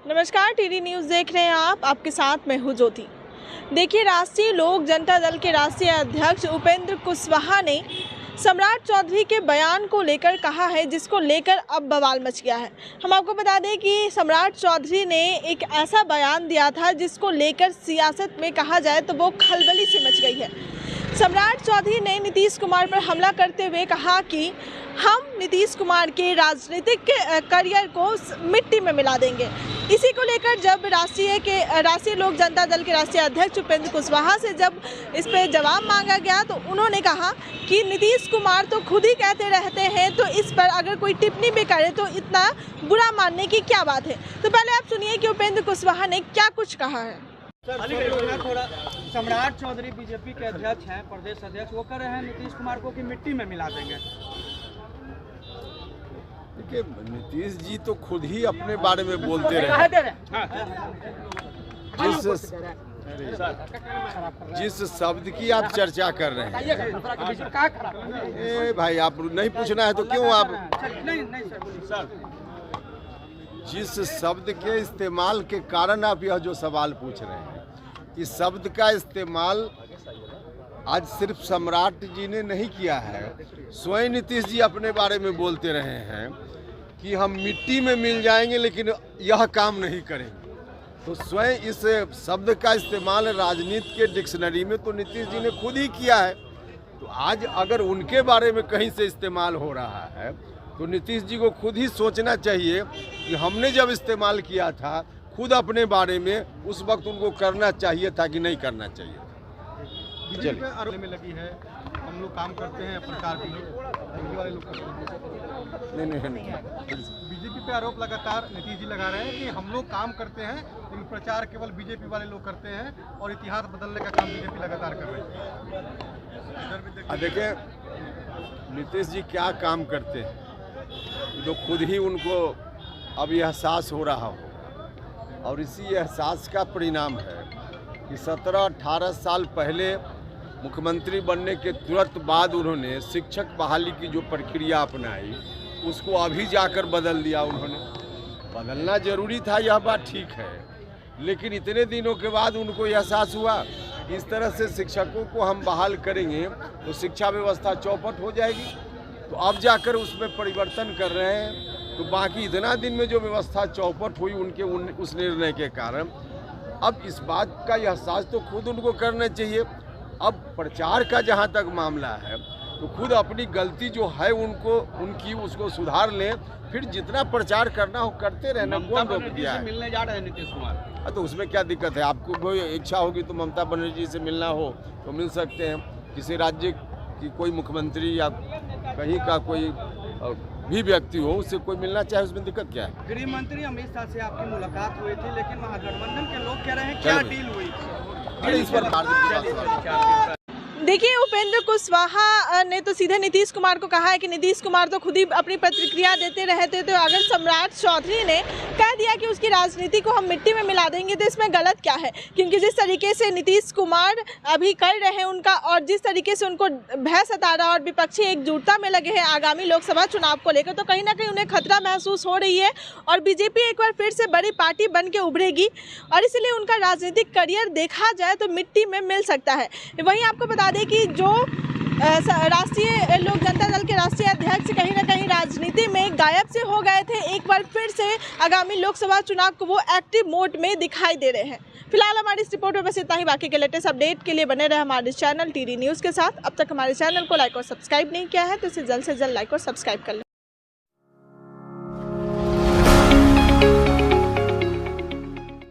नमस्कार, TD news देख रहे हैं आप। आपके साथ मैं हूं ज्योति। देखिए, राष्ट्रीय लोक जनता दल के राष्ट्रीय अध्यक्ष उपेंद्र कुशवाहा ने सम्राट चौधरी के बयान को लेकर कहा है, जिसको लेकर अब बवाल मच गया है। हम आपको बता दें कि सम्राट चौधरी ने एक ऐसा बयान दिया था जिसको लेकर सियासत में कहा जाए तो वो खलबली सी मच गई है। सम्राट चौधरी ने नीतीश कुमार पर हमला करते हुए कहा कि हम नीतीश कुमार के राजनीतिक करियर को मिट्टी में मिला देंगे। इसी को लेकर जब राष्ट्रीय लोक जनता दल के राष्ट्रीय अध्यक्ष उपेंद्र कुशवाहा से जब इस पर जवाब मांगा गया तो उन्होंने कहा कि नीतीश कुमार तो खुद ही कहते रहते हैं, तो इस पर अगर कोई टिप्पणी भी करे तो इतना बुरा मानने की क्या बात है। तो पहले आप सुनिए कि उपेंद्र कुशवाहा ने क्या कुछ कहा है। थोड़ा सम्राट चौधरी बीजेपी के अध्यक्ष हैं, प्रदेश अध्यक्ष, वो कह रहे हैं नीतीश कुमार को कि मिट्टी में मिला देंगे। देखिए, नीतीश जी तो खुद ही अपने बारे में बोलते रहे। जिस शब्द की आप चर्चा कर रहे हैं, भाई आप नहीं पूछना है तो क्यों आप जिस शब्द के इस्तेमाल के कारण आप यह जो सवाल पूछ रहे हैं, इस शब्द का इस्तेमाल आज सिर्फ सम्राट जी ने नहीं किया है, स्वयं नीतीश जी अपने बारे में बोलते रहे हैं कि हम मिट्टी में मिल जाएंगे लेकिन यह काम नहीं करेंगे। तो स्वयं इस शब्द का इस्तेमाल राजनीति के डिक्शनरी में तो नीतीश जी ने खुद ही किया है। तो आज अगर उनके बारे में कहीं से इस्तेमाल हो रहा है तो नीतीश जी को खुद ही सोचना चाहिए कि हमने जब इस्तेमाल किया था खुद अपने बारे में, उस वक्त उनको करना चाहिए था कि नहीं करना चाहिए। बीजेपी आरोप में लगी है, हम लोग काम करते हैं प्रचार के लिए, वाले लोग नहीं। बीजेपी पे आरोप लगातार नीतीश जी लगा रहे हैं कि हम लोग काम करते हैं लेकिन प्रचार केवल बीजेपी वाले लोग करते हैं और इतिहास बदलने का काम बीजेपी लगातार कर रही है। देखिए, नीतीश जी क्या काम करते हैं तो खुद ही उनको अब एहसास हो रहा हो, और इसी एहसास का परिणाम है कि 17-18 साल पहले मुख्यमंत्री बनने के तुरंत बाद उन्होंने शिक्षक बहाली की जो प्रक्रिया अपनाई उसको अभी जाकर बदल दिया। उन्होंने बदलना जरूरी था, यह बात ठीक है, लेकिन इतने दिनों के बाद उनको एहसास हुआ इस तरह से शिक्षकों को हम बहाल करेंगे तो शिक्षा व्यवस्था चौपट हो जाएगी। तो अब जाकर उसमें परिवर्तन कर रहे हैं। तो बाकी इतना दिन में जो व्यवस्था चौपट हुई उनके उस निर्णय के कारण, अब इस बात का एहसास तो खुद उनको करना चाहिए। अब प्रचार का जहाँ तक मामला है तो खुद अपनी गलती जो है उनकी उसको सुधार लें, फिर जितना प्रचार करना हो करते रहना। कौन रोक दिया है? मिलने जा रहे हैं नीतीश कुमार, तो उसमें क्या दिक्कत है? आपको कोई इच्छा होगी तो ममता बनर्जी से मिलना हो तो मिल सकते हैं। किसी राज्य की कोई मुख्यमंत्री या कहीं का कोई भी व्यक्ति हो, उससे कोई मिलना चाहे, उसमें दिक्कत क्या है? गृह मंत्री अमित शाह से आपकी मुलाकात हुई थी, लेकिन महागठबंधन के लोग कह रहे हैं क्या डील हुई? अरे इस पर देखिए, उपेंद्र कुशवाहा ने तो सीधे नीतीश कुमार को कहा है कि नीतीश कुमार तो खुद ही अपनी प्रतिक्रिया देते रहते। तो अगर सम्राट चौधरी ने कह दिया कि उसकी राजनीति को हम मिट्टी में मिला देंगे तो इसमें गलत क्या है? क्योंकि जिस तरीके से नीतीश कुमार अभी कर रहे हैं उनका, और जिस तरीके से उनको भय सता रहा और विपक्षी एकजुटता में लगे हैं आगामी लोकसभा चुनाव को लेकर, तो कहीं ना कहीं उन्हें खतरा महसूस हो रही है और बीजेपी एक बार फिर से बड़ी पार्टी बन के उभरेगी और इसलिए उनका राजनीतिक करियर देखा जाए तो मिट्टी में मिल सकता है। वहीं आपको बता दें कि जो राष्ट्रीय लोक जनता दल के राष्ट्रीय अध्यक्ष कहीं ना कहीं राजनीति में गायब से हो गए थे, एक बार फिर से आगामी लोकसभा चुनाव को वो एक्टिव मोड में दिखाई दे रहे हैं। फिलहाल हमारी इस रिपोर्ट में बस इतना ही। बाकी के लेटेस्ट अपडेट के लिए बने रहे हमारे चैनल टीडी न्यूज़ के साथ। अब तक हमारे चैनल को लाइक और सब्सक्राइब नहीं किया है तो इसे जल्द से जल्द लाइक और सब्सक्राइब कर लें।